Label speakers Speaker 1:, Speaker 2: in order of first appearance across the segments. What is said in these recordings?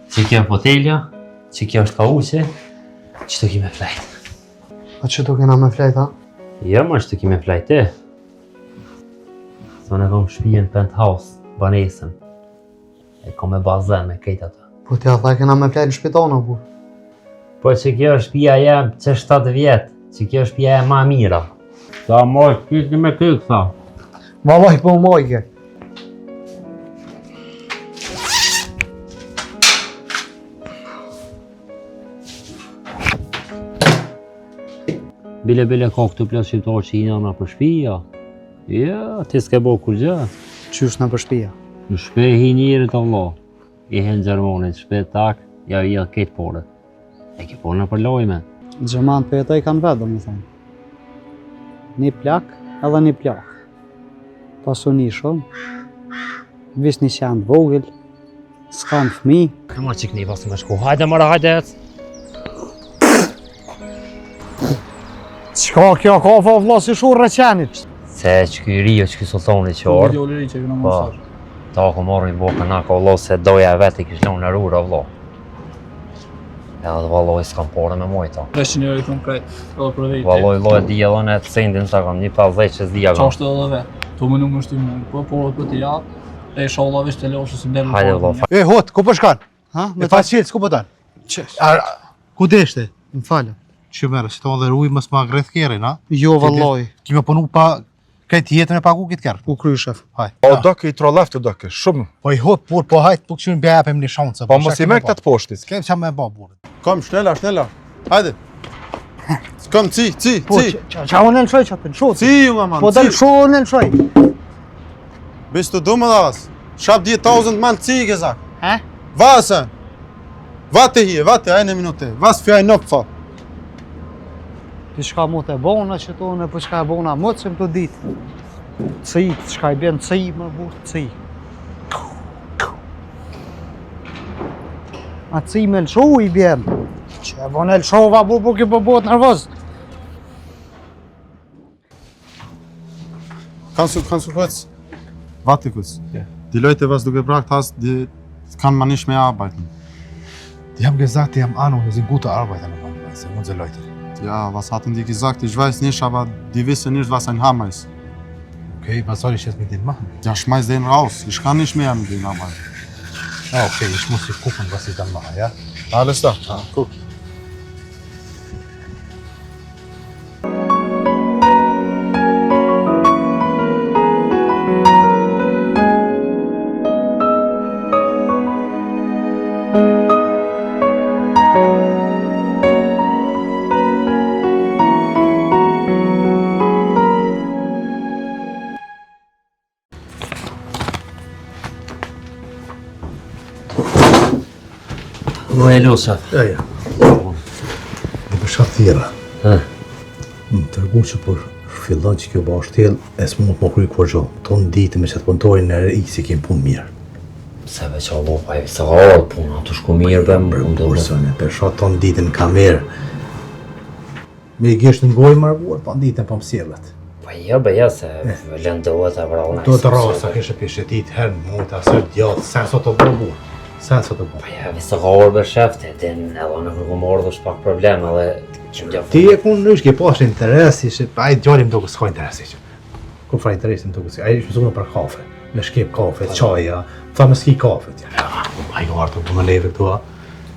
Speaker 1: Që kjo fotelja, që kjo është kauqe, që të ki me flajt.
Speaker 2: A që të kena me flajt, ha?
Speaker 1: Jo, ma që të ki me flajt e. Thonë e kom shpijen penthouse, banesën. E kom e bazen me kejt ato.
Speaker 2: Po t'ja tha kena me flajt në shpitana, bu.
Speaker 1: Po që kjo është shpija jem që 7 vjetë, që kjo është shpija jem ma mira. Ta mojë, kishtë me këtë, tha.
Speaker 2: Valaj, po mojke.
Speaker 1: Bile ka këtë plas shqiptarë që i nga për shpija. Ja, ti s'ke bo kur gjë.
Speaker 2: Qysh në për shpija?
Speaker 1: Në shpe hi njërit Allah. I hen Gjermonit, shpe tak, ja i ketë pore. E ki por në përlojme.
Speaker 2: Gjerman për jetoj kanë vetë, do më thonë. Një plak edhe një plak. Pasuni shumë. Vis një qenë vogël. S'kan fëmi.
Speaker 1: Këma që këni pasë me shku, hajde mëra, hajde!
Speaker 2: Qka kjo ka fa vla si shurë reqenit?
Speaker 1: Se që këj rio që këj sultoni që orë.
Speaker 3: Video liri që këna mësar.
Speaker 1: Ta ku morë një boka na ka vlo se doja e vetë i kështë lonë në rrura vlo. Edhe dhe valoj s'kam pore me mojta.
Speaker 3: 300 euro i kom krejt, edhe për vejt.
Speaker 1: Valoj loj di edhe në të sendin sa kam, një 50 që s'dia kam.
Speaker 3: Qashtë edhe vetë, tu më nuk më shtimu, po porët për t'i jatë, e isha Allah vishë të leoshë si mdelë.
Speaker 1: Hajde vlo.
Speaker 4: E hot, ku po shkan?
Speaker 2: Ha?
Speaker 4: Me pas qelës, ku po dan?
Speaker 2: Qesh?
Speaker 4: Ku deshte?
Speaker 2: Më falë.
Speaker 4: Që merë, si tonë dhe rujë mësë ma greth kjerin, ha?
Speaker 2: Jo, valloj.
Speaker 4: Kime punu pa këtë jetën e pagu këtë kjerë.
Speaker 2: U kry, shef.
Speaker 4: Haj.
Speaker 5: O doke i trollaftë doke, shumë.
Speaker 4: Po i hot, po hajt, po këshurin bja japem një shansë.
Speaker 5: Po mos i me këtë të poshtit.
Speaker 4: Kem qa me ba burët.
Speaker 5: Kom, shnella, hajde. Kom, ci.
Speaker 2: Po, qa unë në shoj që atë në shoj.
Speaker 5: Ci, ju man,
Speaker 2: Po del shoj unë në shoj.
Speaker 5: Bish të du më dhas. Shap 10.000 man ci i gezak.
Speaker 2: He?
Speaker 5: Vasën. Vate hije, ajnë e minute. Vas fjaj nuk fa.
Speaker 2: Ti shka mu të bona që tonë, po shka e bona më të që më të ditë. Cik, shka i bjenë cik më burë, cik. A cik me lëshu i bjenë. Që e bon e lëshova burë, po ki po bëhet nervoz.
Speaker 5: Kanë su këtës. Vate këtës. Di lojte vas duke prakt has, di kanë manish me arbajtën.
Speaker 4: Jam gesagt, jam anu, në zi gute arbajtën e banë, se mund zë lojte.
Speaker 5: Ja, was hatten die gesagt, ich weiß nicht, aber die wissen nicht, was ein Hammer ist.
Speaker 4: Okay, was soll ich jetzt mit denen machen?
Speaker 5: Ja, schmeiß den raus. Ich kann nicht mehr mit denen arbeiten.
Speaker 4: Ah, okay, ich muss jetzt gucken, was ich dann mache, ja?
Speaker 5: Alles da. Guck.
Speaker 1: Mu e lusat.
Speaker 4: Ja. Në për shatë tjera. Më të rëgu që për fillon që kjo ba shtjel, e së mund të më kry kur gjo. Tonë ditë me që të puntojnë në i si kemë punë mirë.
Speaker 1: Se veç allo, pa e visa gallë puna, të shku mirë bëmë.
Speaker 4: Bursone, për shatë tonë ditën ka mirë. Me i gjesht në gojë marbuar, pa ditën pa mësjellet.
Speaker 1: Pa ja, se lëndohet e vrona.
Speaker 4: Do të rasa kështë pishetit herë në mund të asër djatë, sen sot të bërë. Sen sot të bërë.
Speaker 1: Pa ja, visa gallë bërë shefte, din edhe në kërku morë dhe shpak problem, edhe qëmë gjafë.
Speaker 4: Ti e kun në ke pas interesi, që a i djallim do kësë ka interesi që. Ku fra interesin do kësë, a i shmëzunë për kafe, me shkip kafe, qaja, tha me s'ki kafe. A i artë të më leve këtu,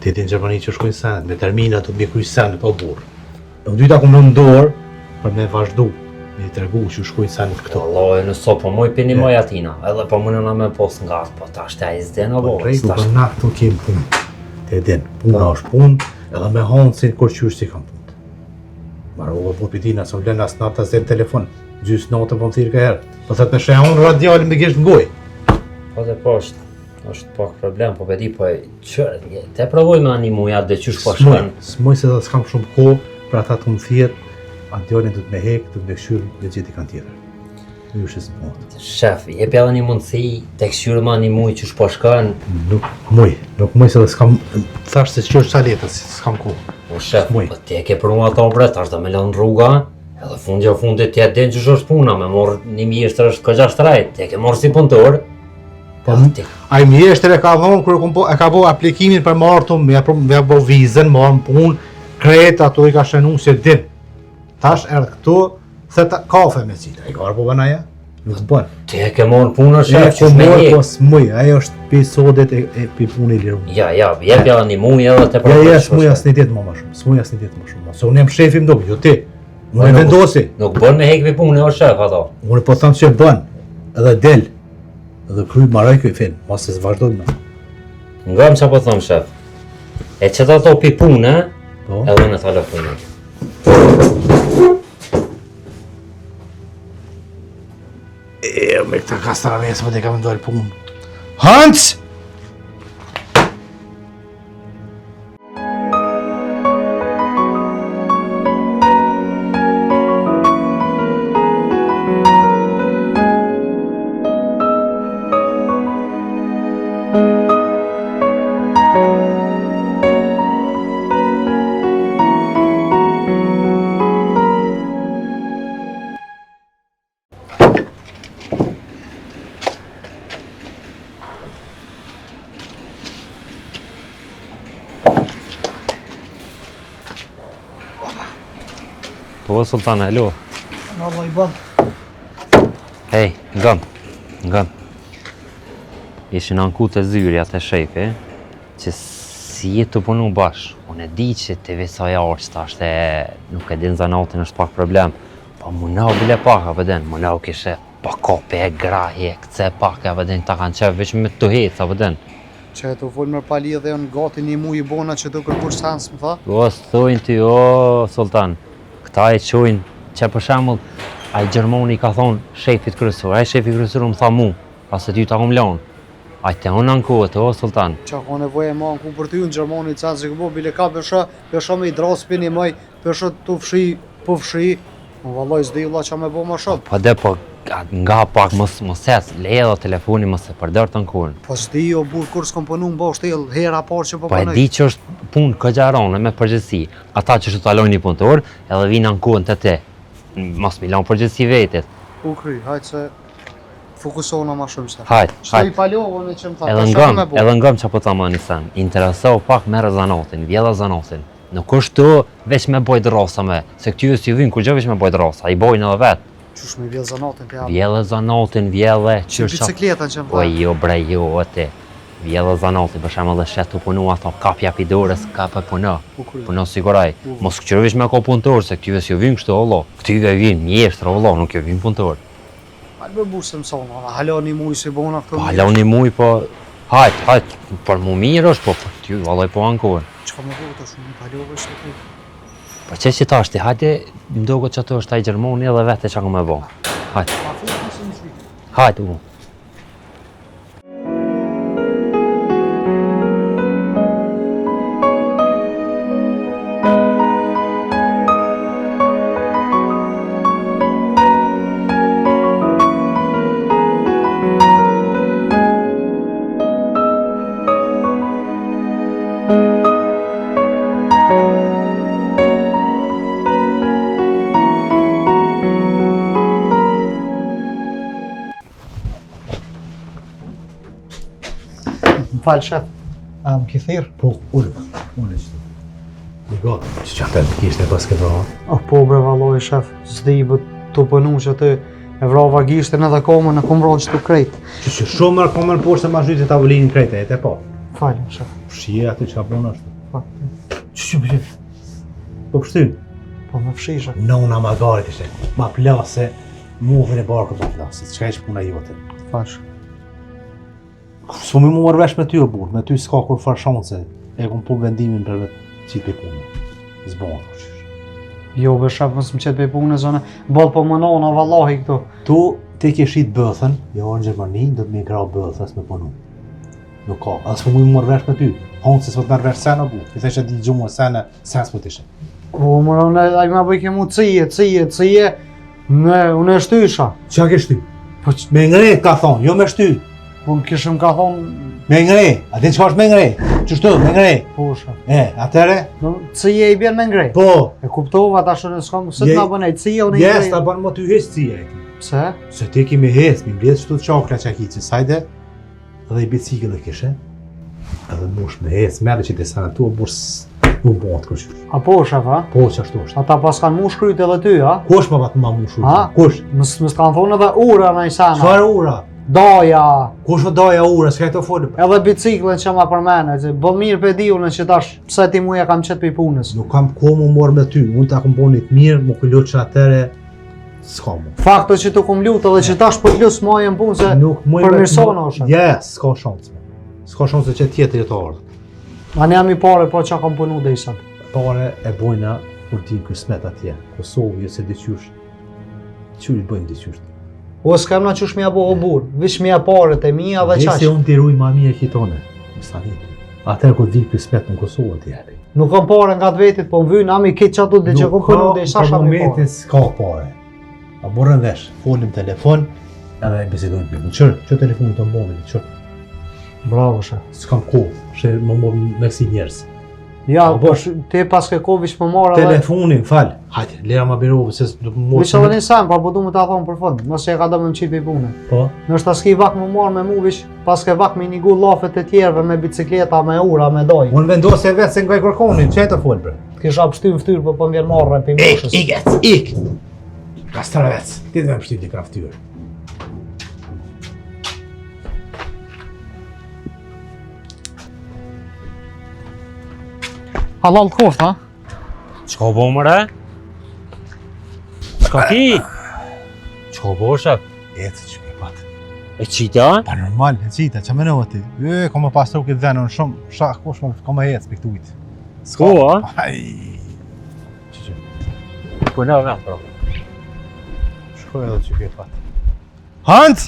Speaker 4: ti ti në Gjermani që shkujnë sen, me termina të të bikuj sen, po burë. Në dyta ku në ndorë, për me vazhdu, me i tregu që shkujnë sen këtu.
Speaker 1: Wallahi, nëso po moj pini moj atina, edhe po më nëna me pos nga atë, po ta shte a i zdena
Speaker 4: Po
Speaker 1: bo.
Speaker 4: rejtu për na këtu kemë punë. Te din, puna është punë, edhe me hanë si kur qysh si kam punë. Mara u po pitina, s'u blen as natë as telefon. Gjys natën po më thirr ka herë. Po thotë me shehun radialin me gisht ngoj.
Speaker 1: Po dhe po është pak problem, po di po te provoj me animuja dhe qysh po shkon.
Speaker 4: S'moj se s'kam shumë kohë për ata të më thirr. Radialin do të më hek, do të më kshyr dhe gjeti kanë tjetër. Ju është s'mot.
Speaker 1: Shef, jepi edhe një mundësi tek shyrë me animuj qysh po shkon.
Speaker 4: Nuk moj se s'kam thash se ç'është sa letës, s'kam kohë.
Speaker 1: Po shef, po ti e ke prunë ato bre, tash do me lën rruga. Edhe fundit ti e din ç'është është puna, me morr një mjeshtër është këgja shtrajt, ti e ke marrë si punëtor.
Speaker 4: Po ai mjeshtër e ka dhënë kur e ka bëu aplikimin për marrtum, ja bëu vizën, marrëm punë, kret ato i ka shënuar se din. Tash erdh këtu, theta kafe me cita. Ai ka po bën aja? Nuk bën.
Speaker 1: Ti e ke marrë punën shef,
Speaker 4: ç'është me një. Po s'muj, ajo është episodet e punë i liru.
Speaker 1: Ja, jepi edhe një muj edhe te
Speaker 4: Ja, s'muj asnjë ditë më shumë. S'muj asnjë ditë më shumë. Se unë jam shefi më jo ti. Unë e vendosi.
Speaker 1: Nuk bën me hekvi punë o shef ato.
Speaker 4: Unë po them se bën. Edhe del. Edhe kryj marraj ky film, mos se vazhdojmë.
Speaker 1: Ngam çapo them shef. E çeta ato pi punë,
Speaker 4: Po.
Speaker 1: edhe në telefonin.
Speaker 4: Me këta kastraves më dhe kam ndojnë punë. Hans!
Speaker 1: Po Sultan, alo.
Speaker 2: Valla i bën.
Speaker 1: Hej, ngam. Ishin anku të zyrja të shefi, që si jetë të punu bashkë. Unë e di që të vesaja është, ashtë nuk e din zanatin është pak problem. Po munau bile pak, a vëden, munau kishe pa kope e grahi e këce pak, a vëden, ta kanë qef veç me të hecë, a vëden.
Speaker 2: Që e të full mërë pali dhe unë gati një mu i bona që të kërkur sens, më tha?
Speaker 1: O, s'thojnë ty, o, Sultan, këta e qojnë që për shemull, a i Gjermoni ka thonë shefit kryesor, a i shefi kryesor më tha mu, pasë ty ta kom lanë. A i te unë ankohet, o, Sultan.
Speaker 2: Qa ka nevoj e ma anku për ty në Gjermani, që që këbo, bile ka përsha me i drasë për një maj, përsha të fshi, po fshi, në vallaj s'di valla qa me bo ma shumë.
Speaker 1: Po dhe po, nga pak mos leje dhe telefoni mos e përdër të nkurën.
Speaker 2: Po s'di o burë kur s'kom punu më bo shtel, hera parë që po
Speaker 1: Po e
Speaker 2: punoj.
Speaker 1: di që është punë këgjarone me përgjithsi. Ata që të talojnë një punëtor, edhe vinë ankuën të te. Mos mi lanë përgjithsi vetit.
Speaker 2: U kry, hajtë se fokusona ma shumë se.
Speaker 1: Hajt.
Speaker 2: Qëta i palovë në që më tha,
Speaker 1: Edhe ngam që po ta më një sen. Interesohu pak merë zanotin, vjela zanotin. Nuk është të veç me bojt rasa me, se këtyve si vinë kur gjë veç me bojt rasa, i bojnë edhe vetë.
Speaker 2: Qush me vjellë zanatin për javë.
Speaker 1: Vjelle zanotin, vjelle,
Speaker 2: Që bicikletën që më
Speaker 1: Po
Speaker 2: tha.
Speaker 1: jo bre jo, o ti. Vjelle zanotin, për shemë dhe shetë të punu ato, kapja pidores, kapë punë.
Speaker 2: U kry.
Speaker 1: Punë siguraj. Mos këqyre veç me ka punëtor, se këtyve si vinë kështu, Allah. Këtyve vinë mjeshtër, Allah, nuk jo vinë punëtor.
Speaker 2: Hajtë me busë më sona, hala një muj si bona këto.
Speaker 1: Po hala një muj, po... Hajt, për mu mirë është, po për ty, vallaj po ankohen.
Speaker 2: Që ka me bo të shumë, i palovë është të
Speaker 1: Po që që ta është, hajde, më dogo që ato është taj Gjermoni edhe vete që ka me bo. Hajt,
Speaker 2: Ma full nëse më shvitë.
Speaker 1: hajt, u.
Speaker 2: Më falë shef, a më këthirë?
Speaker 4: Po, ullë që. Në gatë, që që atër të kishtë e pas këtë vrava.
Speaker 2: Oh, po bre valoj shef, s'di bë të pënu që të e vrava gishtin edhe komën e kom vronë që të krejtë.
Speaker 4: Që shumë mërë komën poshtë e ma zhytë të avulinin krejtë, e te po.
Speaker 2: Falë shef.
Speaker 4: Shie aty që ka bënë është.
Speaker 2: Po,
Speaker 4: Që përgjith? Po pështyn?
Speaker 2: po me fshi shef.
Speaker 4: Nona ma garit ishte, ma plase, muvin e barkët ma plase, që ka ishë puna jote.
Speaker 2: Falë.
Speaker 4: S'u mi mu marrë vesh me ty o burë, me ty s'ka kur farë shanse, e kom pu vendimin për vetë qitë për punë. Zbonë të qështë.
Speaker 2: Jo, be shef, mos më qetë pe punë, zone. Ballë po më nona, vallahi këtu.
Speaker 4: Tu ti ke shit bëthën, jo në Gjermani, do të më krau bëthës me punu. Nuk ka, as po mu më marrë vesh me ty. Honë se s'po të marrë vesh sena bu. Ti theshe di gjumë sena, sen s'po t'ishe.
Speaker 2: Po, mëra, ai ma bëj ke mu cije, unë e shtysha.
Speaker 4: Qa ke shty?
Speaker 2: Po,
Speaker 4: Me ngre ka thonë, jo me shty.
Speaker 2: po më kishëm ka thonë,
Speaker 4: Me ngre, a ti çka është me ngre? Qështu, me ngre?
Speaker 2: po, shef.
Speaker 4: Atëre?
Speaker 2: Cije i bjen me ngrej.
Speaker 4: Po,
Speaker 2: E kuptova tash në s'kam, se
Speaker 4: Je-
Speaker 2: t'na bënej cije, unë i
Speaker 4: jes,
Speaker 2: ngrej.
Speaker 4: ta ban më ty hes cija e ti.
Speaker 2: Pse?
Speaker 4: Se ti ki me hes, mi mbledh qëtu të qakra që ki që sajde, edhe i bicikë dhe kishe. Edhe mush me hes, merë që ti sana tu, burs nuk bëhat kërqysh.
Speaker 2: A po, shef, a?
Speaker 4: Po, që ashtu është.
Speaker 2: Ata pas kanë mu shkryt edhe ty, a?
Speaker 4: Kush më batë ma mushur?
Speaker 2: Ha?
Speaker 4: Kush?
Speaker 2: Mës kanë thonë edhe ura në i sana.
Speaker 4: Çfarë ura?
Speaker 2: Daja,
Speaker 4: Kush o daja ura, s'ka këto folë?
Speaker 2: edhe biciklën që ma përmene, që bë mirë pe di unë që tash, pse ti muja kam qetë për punës.
Speaker 4: Nuk kam ko mu morë me ty, unë ta kom bonit mirë, mu këllot që atere, s'ka mu.
Speaker 2: Fakto që të kum lutë edhe që tash po t'lus majën punë se
Speaker 4: Nuk muj
Speaker 2: përmirësona është.
Speaker 4: Yes, s'ka shansë. S'ka shansë që tjetër jetë ardhë.
Speaker 2: Anë jam i pare po që kam punu dhe isat.
Speaker 4: Pare e bojna kur ti kësmet atje. Kosovë, jo se diqysh. Qyri bëjmë diqysh.
Speaker 2: O s'kem na qush mja bo o burë, vish mja paret e mija dhe
Speaker 4: Dhe
Speaker 2: qash.
Speaker 4: se unë t'i ruj ma mirë kitone. Më sa një ty. Atër kur t'vi kësmet në Kosovë t'i jepi.
Speaker 2: Nuk kam pare nga të vetit, po më vynë, ami kitë që ato dhe që kom punu dhe isat sham i pare.
Speaker 4: momentin s'ka pare. A borën vesh, folim telefon, edhe bisedojmë për më qërë, që telefonin të mbovin, qërë.
Speaker 2: Bravo shef.
Speaker 4: S'kam kohë, që më morë me kësi njerës.
Speaker 2: Ja,
Speaker 4: Po,
Speaker 2: po ti pas ke ko vish më marë edhe.
Speaker 4: Telefonin, falë. Hajde, lera ma birovë, se do më
Speaker 2: Vish edhe një sen, pa po du më ta thonë për fund, mos që e ka do më më qitë për punë.
Speaker 4: Po,
Speaker 2: Nështë ta s'ki vak më marë me mu vish, pas ke vak me një gu lafet e tjerve me bicikleta, me ura, me doj.
Speaker 4: unë vendosë e vetë se nga i kërkonin, që e të folë bre?
Speaker 2: Kisha pështy më ftyrë, po më vjen marrë për moshës.
Speaker 4: Ik! Kastravec, ti dhe me pështyti ka ftyrë.
Speaker 2: Halal kofta?
Speaker 1: Qka bo mëre? Qka ki? Qka bo shef?
Speaker 4: Ecë që ke patë.
Speaker 1: E qita?
Speaker 5: Pa normal, e qita, që më nëvë ti? Kom e pastru këtë dhenën shumë, shak, kush më kom e ecë për këtu ujtë.
Speaker 1: Ko, a?
Speaker 5: Aj,
Speaker 1: Po në vetë, bro.
Speaker 4: Shkoj edhe që ke patë.
Speaker 5: Hans!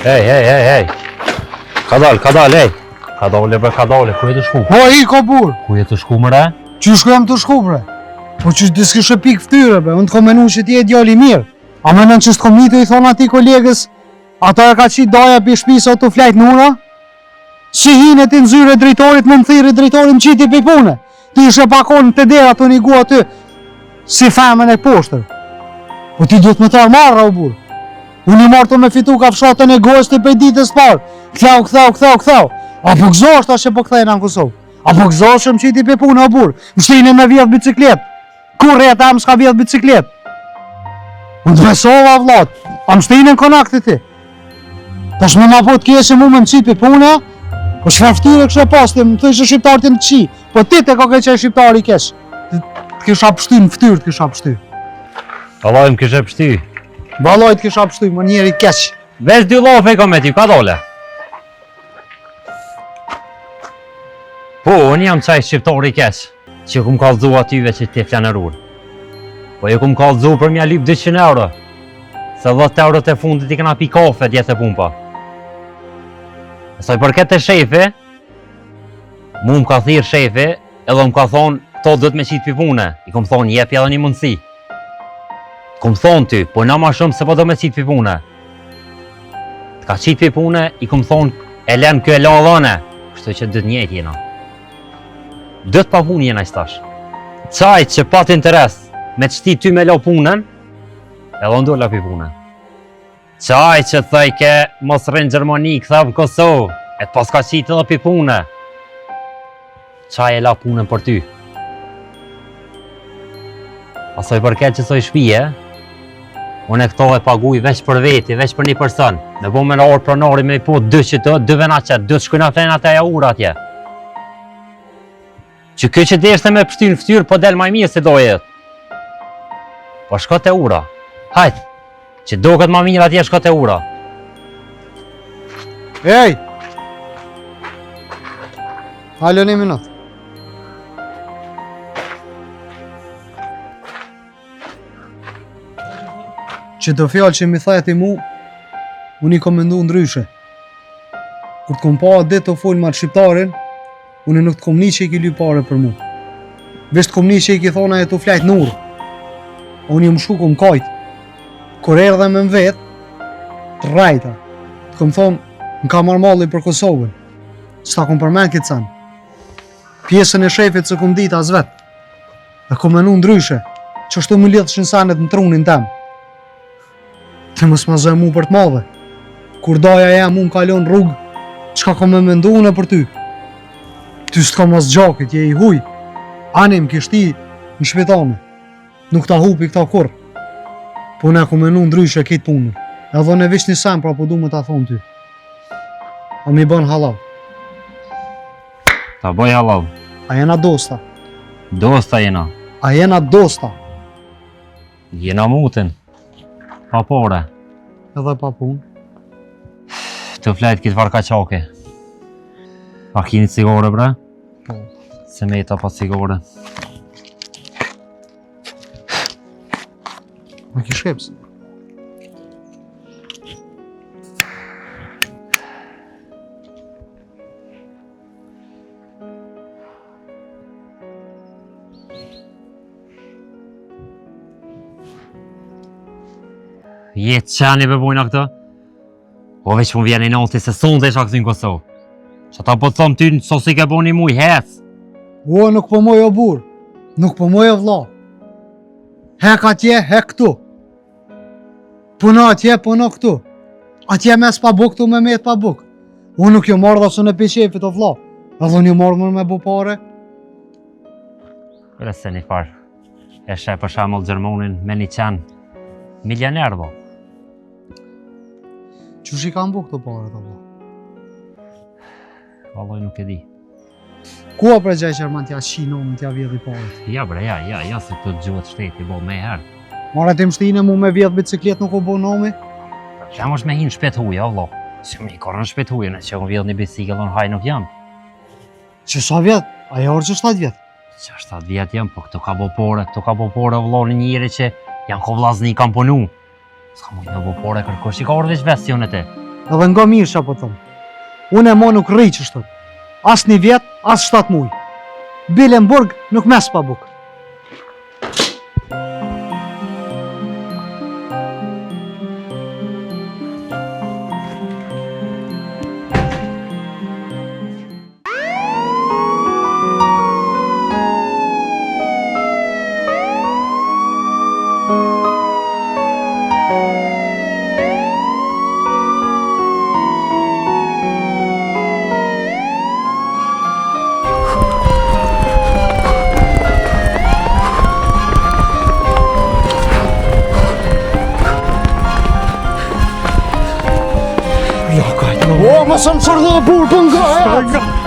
Speaker 1: Hej. Ka dal, hej. Ka dale, ku e të shku?
Speaker 2: Po i ko burë,
Speaker 1: Ku e të shku mëre?
Speaker 2: që shkojmë të shku bre? Po që disë kështë pikë ftyre bre, unë të kom menu që ti e djali mirë. A menon që s'kom nitë i thonë ati kolegës, ata e ka qitë daja për shpisë o të flajtë nura? Si hinë ti në zyre drejtorit më thirë drejtorit më qiti për pune. Ti ishe pakon të dera të një gua ty, si femën e poshtër. Po ti duhet më tharë marra o burë. Unë i marrë të me fitu ka fshatën e gojës të pej ditës parë. Kthau. Apo gëzosht ashe po kthejna në Kosovë. Apo gëzosht që më qiti për punë o burë. Më shtini me vjetë biciklet. Kur reta më s'ka vjetë biciklet. Unë të besova vlat. A më shtini në konakti ti. Tash më nga po të kjeshe mu me më qitë për punë. Po shfar ftyre kështë e pas, të më thëshë shqiptarë të në qi. Po ti te ka keqe shqiptari kesh. Të kisha pështy në ftyrë të kisha pështy.
Speaker 1: Allah më kishe pështy.
Speaker 2: Valoj të kisha pështy, më njeri keq.
Speaker 1: Vesh dy lofe ka me ty, ka dole. Po, unë jam qaj shqiptari keq, që kum kallëzu atyve që ti flanerur. Po ju kum kallëzu për mja lyp 200 euro. Se 10 euro të fundit i këna pi kafe djetë e pumpa. Soj për këtë shefi, mu më ka thirë shefi, edhe më ka thonë, to dhët me qitë pi pune. I kom thonë, jepi edhe një mundësi. Kom thonë ty, po na ma shumë se po do me qitë për pune. Të ka qitë për pune, i kom thonë, e len kjo e la dhane. Kështu që dëtë njëjt jena. Dëtë pa punë jena i stash. Qajt që pat interes me qëti ty me la punën, edhe ndolla për punën. Qajt që thëj ke mos rrinë Gjermani, këthe në Kosovë, e të pas ka qitë edhe për punë. Qaj e la punën për ty. Asoj përket që soj shpije, unë e këto e paguj veç për veti, veç për një person. Me bo me në orë pronari me i po 2 qëtë, 2 vena qëtë, 2 shkujna frena të aja ura atje. Që kjo që deshte me pështy në ftyrë, po del maj mirë se do jetë. Po shko të ura. Hajtë, që do këtë ma mirë atje shko të ura.
Speaker 2: Ej! Halo një minut. Që të fjallë që mi thajt i mu, unë i kom mendu ndryshe. Kur të kom pa atë të folë ma të shqiptarin, unë nuk të kom një që i ki ly pare për mu. Vesh të kom një që i ki thona e të flajt në urë. Unë i më shku kom kajt. Kur erdhe me më vetë, të rajta. Të kom thonë, në ka marrë malli për Kosovën. S'ta kom përmen këtë sanë. Pjesën e shefit se kom dit as vetë. E kom menu ndryshe, që ashtu më lidhë shinsanet në trunin temë. Të mos ma zë mu për të madhe. Kur daja jam mu më kalon rrugë, qka kom me mendu une për ty? Ty s'ka mas gjakit, je i huj. Anim kishti në shpitane. Nuk ta hupi këta kur. Po ne kom menu ndryshe këtë punën. Edhe ne vish një sen pra po du me ta thonë ty. A mi bën halal.
Speaker 1: Ta boj halal.
Speaker 2: A jena dosta.
Speaker 1: Dosta jena.
Speaker 2: A jena dosta.
Speaker 1: Jena mutin. Pa pore.
Speaker 2: Edhe pa punë.
Speaker 1: Të flejt këtë varka qake. A kini cigare bre?
Speaker 2: Po.
Speaker 1: Se me ta pa cigare.
Speaker 2: Ma ki shkeps.
Speaker 1: Jetë qeni për bujna këtë? O veç më vjen i nati se sonde isha këtë në Kosovë. Që ta po të thëmë ty në sos i ke bo një muj, hec.
Speaker 2: O, nuk po moj o burë. Nuk po moj o vla. Hek atje, hek këtu. Puno atje, puno këtu. Atje mes pa buk, këtu me met pa buk. Unë nuk jo marrë dhe së në pishefit o vla. Edhe unë jo marrë më me bu pare.
Speaker 1: Kërë se një farë. E shaj për shamull Gjermonin me një qenë milioner bo.
Speaker 2: Qush i kam bu këto pare të vla?
Speaker 1: Valloj nuk e di.
Speaker 2: Kua për gjaj qërman t'ja shi nomin t'ja vjedh i pare?
Speaker 1: Ja bre, ja se këtë gjuhët shteti bo me herë.
Speaker 2: Mare të mshtine mu me vjedh biciklet nuk o bo nomi?
Speaker 1: Jam është me hinë shpet huja, vlo. Si më i korën shpet huja, në që më vjedh një bisiklet në haj nuk jam.
Speaker 2: Që sa vjet? Aja orë që 7 vjet?
Speaker 1: Që 7 vjet jam, po këto ka bo pore vlo në njëri që janë ko vlazni kam punu. Ska mujtë me bo pore kërkosh, i ka orë veç vestion e te.
Speaker 2: Edhe nga mirë që po thëmë. Unë e mo nuk rri që shtët. As një vjet, as 7 muj. Bile në burg nuk mes pa buk. O, më së më qërdo burë për nga e!